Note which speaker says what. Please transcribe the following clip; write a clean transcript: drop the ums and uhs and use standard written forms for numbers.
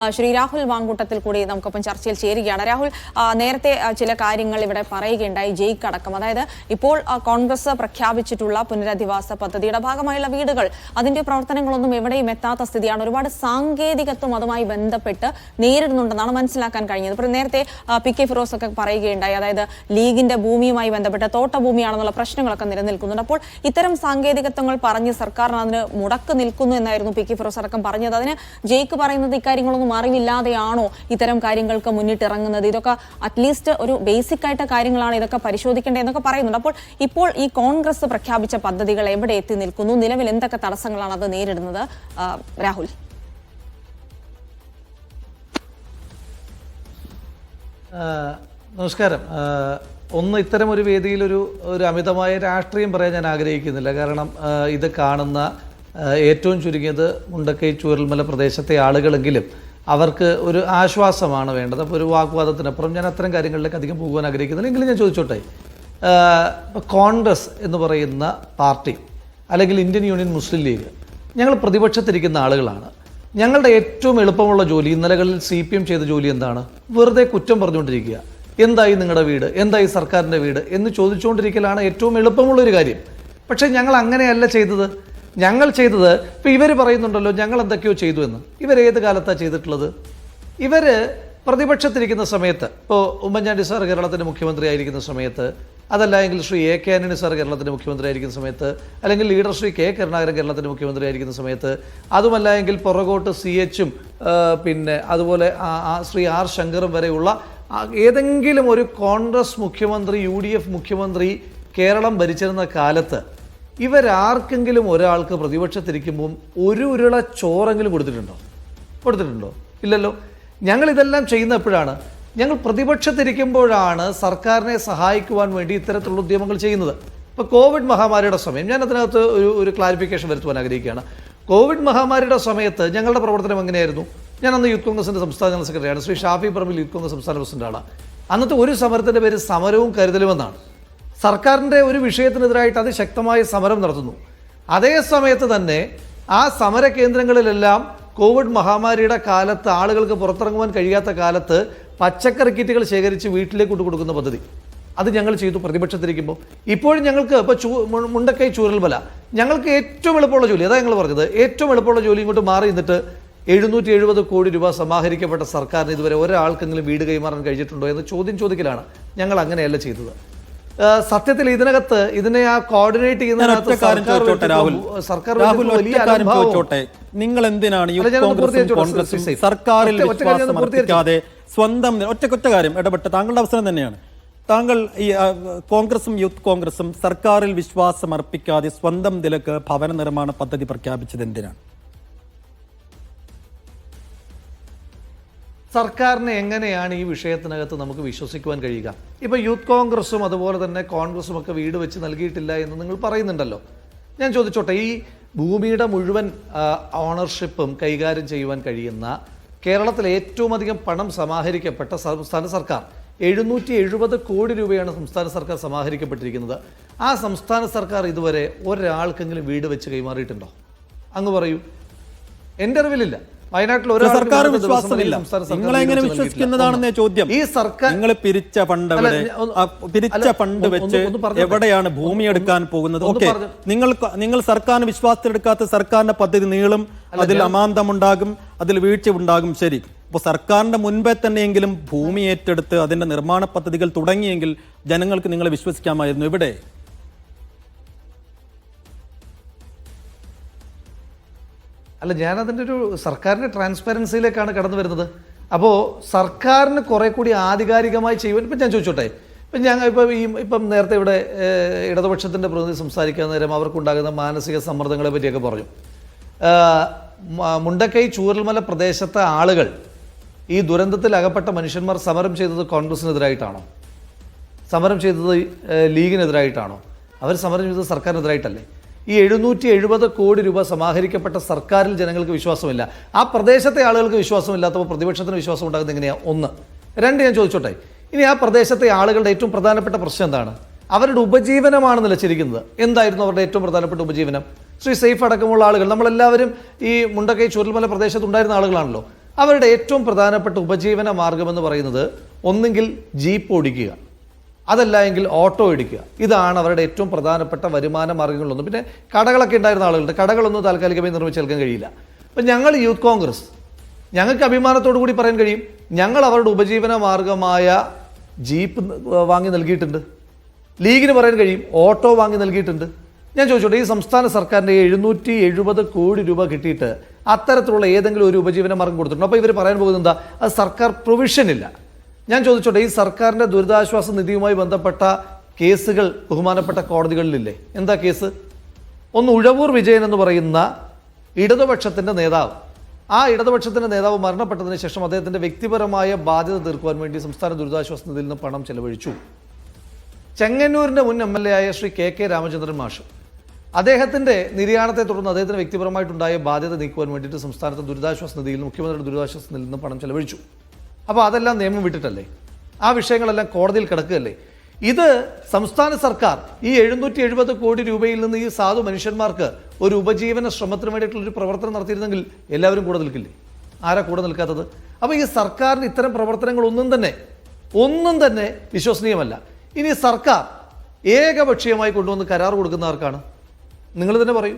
Speaker 1: ശ്രീ രാഹുൽ വാങ്കൂട്ടത്തിൽ കൂടി നമുക്കൊപ്പം ചർച്ചയിൽ ചേരുകയാണ്. രാഹുൽ, നേരത്തെ ചില കാര്യങ്ങൾ ഇവിടെ പറയുകയുണ്ടായി, ജയ്ക്ക് അടക്കം. അതായത് ഇപ്പോൾ കോൺഗ്രസ് പ്രഖ്യാപിച്ചിട്ടുള്ള പുനരധിവാസ പദ്ധതിയുടെ ഭാഗമായുള്ള വീടുകൾ, അതിന്റെ പ്രവർത്തനങ്ങളൊന്നും എവിടെയും എത്താത്ത സ്ഥിതിയാണ്. ഒരുപാട് സാങ്കേതികത്വം അതുമായി ബന്ധപ്പെട്ട് നേരിടുന്നുണ്ടെന്നാണ് മനസ്സിലാക്കാൻ കഴിഞ്ഞത്. ഇപ്പോൾ നേരത്തെ പി.കെ. ഫിറോസ് ഒക്കെ പറയുകയുണ്ടായി, അതായത് ലീഗിന്റെ ഭൂമിയുമായി ബന്ധപ്പെട്ട് തോട്ടഭൂമിയാണെന്നുള്ള പ്രശ്നങ്ങളൊക്കെ നിലനിൽക്കുന്നുണ്ട്. അപ്പോൾ ഇത്തരം സാങ്കേതികത്വങ്ങൾ പറഞ്ഞ് സർക്കാരിന് അതിന് മുടക്ക് നിൽക്കുന്നു എന്നായിരുന്നു പി.കെ. ഫിറോസ് അടക്കം പറഞ്ഞത്. അതിന് ജയ്ക്ക് പറയുന്നത് ഇക്കാര്യങ്ങളൊന്നും അറിവില്ലാതെയാണോ ഇത്തരം കാര്യങ്ങൾക്ക് മുന്നിട്ടിറങ്ങുന്നത്? ഇതൊക്കെ അറ്റ്ലീസ്റ്റ് ഒരു ബേസിക് ആയിട്ട് കാര്യങ്ങളാണ്, ഇതൊക്കെ പരിശോധിക്കേണ്ടത് എന്നൊക്കെ പറയുന്നുണ്ട്. അപ്പോൾ ഇപ്പോൾ ഈ കോൺഗ്രസ് പ്രഖ്യാപിച്ച പദ്ധതികൾ എവിടെ എത്തി നിൽക്കുന്നു? നിലവിൽ എന്തൊക്കെ തടസ്സങ്ങളാണ് അത് നേരിടുന്നത്? രാഹുൽ.
Speaker 2: നമസ്കാരം. ഒന്ന്, ഇത്തരം ഒരു വേദിയിൽ ഒരു അമിതമായ രാഷ്ട്രീയം പറയാൻ ഞാൻ ആഗ്രഹിക്കുന്നില്ല. കാരണം ഇത് കാണുന്ന ഏറ്റവും ചുരുങ്ങിയത് മുണ്ടക്കൈ ചൂരൽമല പ്രദേശത്തെ ആളുകളെങ്കിലും അവർക്ക് ഒരു ആശ്വാസമാണ് വേണ്ടത്. അപ്പോൾ ഒരു വാഗ്വാദത്തിനപ്പുറം ഞാൻ അത്തരം കാര്യങ്ങളിലേക്ക് അധികം പോകാൻ ആഗ്രഹിക്കുന്നില്ല. എങ്കിലും ഞാൻ ചോദിച്ചോട്ടെ, കോൺഗ്രസ് എന്ന് പറയുന്ന പാർട്ടി അല്ലെങ്കിൽ ഇന്ത്യൻ യൂണിയൻ മുസ്ലിം ലീഗ്, ഞങ്ങൾ പ്രതിപക്ഷത്തിരിക്കുന്ന ആളുകളാണ്. ഞങ്ങളുടെ ഏറ്റവും എളുപ്പമുള്ള ജോലി, ഇന്നലകളിൽ CPM ചെയ്ത ജോലി എന്താണ്? വെറുതെ കുറ്റം പറഞ്ഞുകൊണ്ടിരിക്കുക. എന്തായി നിങ്ങളുടെ വീട്, എന്തായി സർക്കാരിൻ്റെ വീട് എന്ന് ചോദിച്ചുകൊണ്ടിരിക്കലാണ് ഏറ്റവും എളുപ്പമുള്ളൊരു കാര്യം. പക്ഷേ ഞങ്ങൾ അങ്ങനെയല്ല ചെയ്തത്. ഞങ്ങൾ ചെയ്തത്, ഇപ്പോൾ ഇവർ പറയുന്നുണ്ടല്ലോ ഞങ്ങൾ എന്തൊക്കെയോ ചെയ്തു എന്ന്. ഇവരേത് കാലത്താണ് ചെയ്തിട്ടുള്ളത്? ഇവർ പ്രതിപക്ഷത്തിരിക്കുന്ന സമയത്ത്, ഇപ്പോൾ ഉമ്മൻചാണ്ടി സാർ കേരളത്തിൻ്റെ മുഖ്യമന്ത്രി ആയിരിക്കുന്ന സമയത്ത്, അതല്ല എങ്കിൽ ശ്രീ A.K. ആന്റണി സാർ കേരളത്തിൻ്റെ മുഖ്യമന്ത്രി ആയിരിക്കുന്ന സമയത്ത്, അല്ലെങ്കിൽ ലീഡർ ശ്രീ K. കരുണാകരൻ കേരളത്തിൻ്റെ മുഖ്യമന്ത്രി ആയിരിക്കുന്ന സമയത്ത്, അതുമല്ല എങ്കിൽ പുറകോട്ട് CH പിന്നെ അതുപോലെ ശ്രീ R. ശങ്കറും വരെയുള്ള ഏതെങ്കിലും ഒരു കോൺഗ്രസ് മുഖ്യമന്ത്രി, UDF മുഖ്യമന്ത്രി കേരളം ഭരിച്ചിരുന്ന കാലത്ത് ഇവരാർക്കെങ്കിലും ഒരാൾക്ക് പ്രതിപക്ഷത്തിരിക്കുമ്പോൾ ഒരു ഉരുള ചോറെങ്കിലും കൊടുത്തിട്ടുണ്ടോ? ഇല്ലല്ലോ. ഞങ്ങളിതെല്ലാം ചെയ്യുന്ന എപ്പോഴാണ്? ഞങ്ങൾ പ്രതിപക്ഷത്തിരിക്കുമ്പോഴാണ് സർക്കാരിനെ സഹായിക്കുവാൻ വേണ്ടി ഇത്തരത്തിലുള്ള ഉദ്യമങ്ങൾ ചെയ്യുന്നത്. ഇപ്പോൾ കോവിഡ് മഹാമാരിയുടെ സമയം, ഞാൻ അതിനകത്ത് ഒരു ക്ലാരിഫിക്കേഷൻ വരുത്തുവാൻ ആഗ്രഹിക്കുകയാണ്. കോവിഡ് മഹാമാരിയുടെ സമയത്ത് ഞങ്ങളുടെ പ്രവർത്തനം എങ്ങനെയായിരുന്നു? ഞാൻ അന്ന് യൂത്ത് കോൺഗ്രസിൻ്റെ സംസ്ഥാന ജനറൽ സെക്രട്ടറിയാണ്. ശ്രീ ഷാഫി പറമ്പിൽ യൂത്ത് കോൺഗ്രസ് സംസ്ഥാന പ്രസിഡന്റാണ്. അന്നത്തെ ഒരു സമരത്തിൻ്റെ പേര് സമരവും കരുതലുമെന്നാണ്. സർക്കാരിൻ്റെ ഒരു വിഷയത്തിനെതിരായിട്ട് അതിശക്തമായ സമരം നടത്തുന്നു. അതേ സമയത്ത് തന്നെ ആ സമര കേന്ദ്രങ്ങളിലെല്ലാം കോവിഡ് മഹാമാരിയുടെ കാലത്ത് ആളുകൾക്ക് പുറത്തിറങ്ങുവാൻ കഴിയാത്ത കാലത്ത് പച്ചക്കറി കിറ്റുകൾ ശേഖരിച്ച് വീട്ടിലേക്ക് കൊടുക്കുന്ന പദ്ധതി അത് ഞങ്ങൾ ചെയ്തു പ്രതിപക്ഷത്തിരിക്കുമ്പോൾ. ഇപ്പോഴും ഞങ്ങൾക്ക് ഇപ്പോൾ മുണ്ടക്കൈ ചൂരൽമല ഞങ്ങൾക്ക് ഏറ്റവും എളുപ്പമുള്ള ജോലി, അതാണ് ഞങ്ങൾ പറഞ്ഞത്. ഏറ്റവും എളുപ്പമുള്ള ജോലി ഇങ്ങോട്ട് മാറി നിന്നിട്ട് 770 കോടി രൂപ സമാഹരിക്കപ്പെട്ട സർക്കാരിന് ഇതുവരെ ഒരാൾക്കെങ്കിലും വീട് കൈമാറാൻ കഴിഞ്ഞിട്ടുണ്ടോ എന്ന് ചോദിക്കലാണ്. ഞങ്ങൾ അങ്ങനെയല്ല ചെയ്തത്. സത്യത്തിൽ ഇതിനെ കോർഡിനേറ്റ് ചെയ്യുന്ന
Speaker 3: നിങ്ങൾ എന്തിനാണ് സർക്കാരിൽ വിശ്വാസം അർപ്പിക്കാതെ സ്വന്തം ഒറ്റ കാര്യം ഇടപെട്ട് താങ്കളുടെ അവസരം തന്നെയാണ്. താങ്കൾ ഈ കോൺഗ്രസും യൂത്ത് കോൺഗ്രസും സർക്കാരിൽ വിശ്വാസം അർപ്പിക്കാതെ സ്വന്തം നിലക്ക് ഭവന നിർമ്മാണ പദ്ധതി പ്രഖ്യാപിച്ചത് എന്തിനാണ്?
Speaker 2: സർക്കാരിനെ എങ്ങനെയാണ് ഈ വിഷയത്തിനകത്ത് നമുക്ക് വിശ്വസിക്കുവാൻ കഴിയുക? ഇപ്പോൾ യൂത്ത് കോൺഗ്രസും അതുപോലെ തന്നെ കോൺഗ്രസും ഒക്കെ വീട് വെച്ച് നൽകിയിട്ടില്ല എന്ന് നിങ്ങൾ പറയുന്നുണ്ടല്ലോ. ഞാൻ ചോദിച്ചോട്ടെ, ഈ ഭൂമിയുടെ മുഴുവൻ ഓണർഷിപ്പും കൈകാര്യം ചെയ്യുവാൻ കഴിയുന്ന കേരളത്തിൽ ഏറ്റവും അധികം പണം സമാഹരിക്കപ്പെട്ട സംസ്ഥാന സർക്കാർ 770 കോടി രൂപയാണ് സംസ്ഥാന സർക്കാർ സമാഹരിക്കപ്പെട്ടിരിക്കുന്നത്. ആ സംസ്ഥാന സർക്കാർ ഇതുവരെ ഒരാൾക്കെങ്കിലും വീട് വെച്ച് കൈമാറിയിട്ടുണ്ടോ? അങ്ങ് പറയൂ. എൻ്റെ അറിവിലില്ല. വയനാട്ടിൽ
Speaker 3: സർക്കാർ വിശ്വാസമില്ല. നിങ്ങളെങ്ങനെ വിശ്വസിക്കുന്നതാണെന്നേ ചോദ്യം.
Speaker 2: ഈ സർക്കാർ
Speaker 3: നിങ്ങൾ പിരിച്ച ഫണ്ട് വെച്ച് എവിടെയാണ് ഭൂമി എടുക്കാൻ പോകുന്നത്? ഓക്കെ, നിങ്ങൾ സർക്കാരിന് വിശ്വാസത്തിലെടുക്കാത്ത സർക്കാരിന്റെ പദ്ധതി നീളും, അതിൽ അമാന്തമുണ്ടാകും, അതിൽ വീഴ്ച ഉണ്ടാകും. ശരി, അപ്പോൾ സർക്കാരിന്റെ മുൻപേ തന്നെയെങ്കിലും ഭൂമി ഏറ്റെടുത്ത് അതിന്റെ നിർമ്മാണ പദ്ധതികൾ തുടങ്ങിയെങ്കിൽ ജനങ്ങൾക്ക് നിങ്ങളെ വിശ്വസിക്കാമായിരുന്നു. എവിടെ?
Speaker 2: അല്ല, ഞാനതിൻ്റെ ഒരു സർക്കാരിൻ്റെ ട്രാൻസ്പെറൻസിയിലേക്കാണ് കടന്നു വരുന്നത്. അപ്പോൾ സർക്കാരിന് കുറെ കൂടി ആധികാരികമായി ചെയ്യുവാൻ ഇപ്പം ഞാൻ ചോദിച്ചോട്ടെ, ഇപ്പം നേരത്തെ ഇവിടെ ഇടതുപക്ഷത്തിൻ്റെ പ്രതിനിധി സംസാരിക്കാൻ നേരം അവർക്കുണ്ടാകുന്ന മാനസിക സമ്മർദ്ദങ്ങളെ പറ്റിയൊക്കെ പറഞ്ഞു. മുണ്ടക്കൈ ചൂരൽമല പ്രദേശത്തെ ആളുകൾ, ഈ ദുരന്തത്തിൽ അകപ്പെട്ട മനുഷ്യന്മാർ സമരം ചെയ്തത് കോൺഗ്രസിനെതിരായിട്ടാണോ? സമരം ചെയ്തത് ലീഗിനെതിരായിട്ടാണോ? അവർ സമരം ചെയ്തത് സർക്കാരിനെതിരായിട്ടല്ലേ? ഈ 770 കോടി രൂപ സമാഹരിക്കപ്പെട്ട സർക്കാരിൽ ജനങ്ങൾക്ക് വിശ്വാസമില്ല. ആ പ്രദേശത്തെ ആളുകൾക്ക് വിശ്വാസമില്ലാത്തപ്പോൾ പ്രതിപക്ഷത്തിന് വിശ്വാസം ഉണ്ടാകുന്നത് എങ്ങനെയാണ്? ഒന്ന്. രണ്ട്, ഞാൻ ചോദിച്ചോട്ടെ, ഇനി ആ പ്രദേശത്തെ ആളുകളുടെ ഏറ്റവും പ്രധാനപ്പെട്ട പ്രശ്നം എന്താണ്? അവരുടെ ഉപജീവനമാണ് നിലച്ചിരിക്കുന്നത്. എന്തായിരുന്നു അവരുടെ ഏറ്റവും പ്രധാനപ്പെട്ട ഉപജീവനം? ശ്രീ സെയ്ഫ് അടക്കമുള്ള ആളുകൾ, നമ്മളെല്ലാവരും ഈ മുണ്ടക്കൈ ചൂരൽമല പ്രദേശത്തുണ്ടായിരുന്ന ആളുകളാണല്ലോ. അവരുടെ ഏറ്റവും പ്രധാനപ്പെട്ട ഉപജീവന മാർഗമെന്ന് പറയുന്നത് ഒന്നുകിൽ ജീപ്പ് ഓടിക്കുക, അതല്ല എങ്കിൽ ഓട്ടോ എടുക്കുക. ഇതാണ് അവരുടെ ഏറ്റവും പ്രധാനപ്പെട്ട വരുമാന മാർഗ്ഗങ്ങളൊന്നും. പിന്നെ കടകളൊക്കെ ഉണ്ടായിരുന്ന ആളുകളുണ്ട്, കടകളൊന്നും താൽക്കാലികമായി നിർമ്മിച്ചെടുക്കാൻ കഴിയില്ല. അപ്പം ഞങ്ങൾ യൂത്ത് കോൺഗ്രസ്, ഞങ്ങൾക്ക് അഭിമാനത്തോടു കൂടി പറയാൻ കഴിയും, ഞങ്ങൾ അവരുടെ ഉപജീവന മാർഗമായ ജീപ്പ് വാങ്ങി നൽകിയിട്ടുണ്ട്. ലീഗിന് പറയാൻ കഴിയും ഓട്ടോ വാങ്ങി നൽകിയിട്ടുണ്ട്. ഞാൻ ചോദിച്ചോട്ടെ, ഈ സംസ്ഥാന സർക്കാരിൻ്റെ 770 കോടി രൂപ കിട്ടിയിട്ട് അത്തരത്തിലുള്ള ഏതെങ്കിലും ഒരു ഉപജീവന മാർഗം കൊടുത്തിട്ടുണ്ട്? അപ്പോൾ ഇവർ പറയാൻ പോകുന്നത് എന്താ? അത് സർക്കാർ പ്രൊവിഷൻ ഇല്ല. ഞാൻ ചോദിച്ചോട്ടെ, ഈ സർക്കാരിൻ്റെ ദുരിതാശ്വാസ നിധിയുമായി ബന്ധപ്പെട്ട കേസുകൾ ബഹുമാനപ്പെട്ട കോടതികളിലില്ലേ? എന്താ കേസ്? ഒന്ന് ഉഴവൂർ വിജയൻ എന്ന് പറയുന്ന ഇടതുപക്ഷത്തിൻ്റെ നേതാവ്, ആ ഇടതുപക്ഷത്തിൻ്റെ നേതാവ് മരണപ്പെട്ടതിന് ശേഷം അദ്ദേഹത്തിൻ്റെ വ്യക്തിപരമായ ബാധ്യത തീർക്കുവാൻ വേണ്ടി സംസ്ഥാന ദുരിതാശ്വാസ നിധിയിൽ നിന്ന് പണം ചെലവഴിച്ചു. ചെങ്ങന്നൂരിൻ്റെ മുൻ MLA ആയ ശ്രീ KK രാമചന്ദ്രൻ മാഷ്, അദ്ദേഹത്തിൻ്റെ നിര്യാണത്തെ തുടർന്ന് അദ്ദേഹത്തിന് വ്യക്തിപരമായിട്ടുണ്ടായ ബാധ്യത നീക്കുവാൻ വേണ്ടിയിട്ട് സംസ്ഥാനത്തെ ദുരിതാശ്വാസ നിധിയിൽ നിന്ന്, മുഖ്യമന്ത്രിയുടെ ദുരിതാശ്വാസ നിധിയിൽ നിന്ന് പണം ചെലവഴിച്ചു. അപ്പോൾ അതെല്ലാം നിയമം വിട്ടിട്ടല്ലേ? ആ വിഷയങ്ങളെല്ലാം കോടതിയിൽ കിടക്കുകയല്ലേ? ഇത് സംസ്ഥാന സർക്കാർ ഈ 770 കോടി രൂപയിൽ നിന്ന് ഈ സാധു മനുഷ്യന്മാർക്ക് ഒരു ഉപജീവന ശ്രമത്തിന് വേണ്ടിയിട്ടുള്ളൊരു പ്രവർത്തനം നടത്തിയിരുന്നെങ്കിൽ എല്ലാവരും കൂടെ നിൽക്കില്ലേ? ആരാ കൂടെ നിൽക്കാത്തത്? അപ്പോൾ ഈ സർക്കാരിന് ഇത്തരം പ്രവർത്തനങ്ങളൊന്നും തന്നെ വിശ്വസനീയമല്ല. ഇനി സർക്കാർ ഏകപക്ഷീയമായി കൊണ്ടുവന്ന് കരാർ കൊടുക്കുന്ന ആർക്കാണ്? നിങ്ങൾ തന്നെ പറയൂ.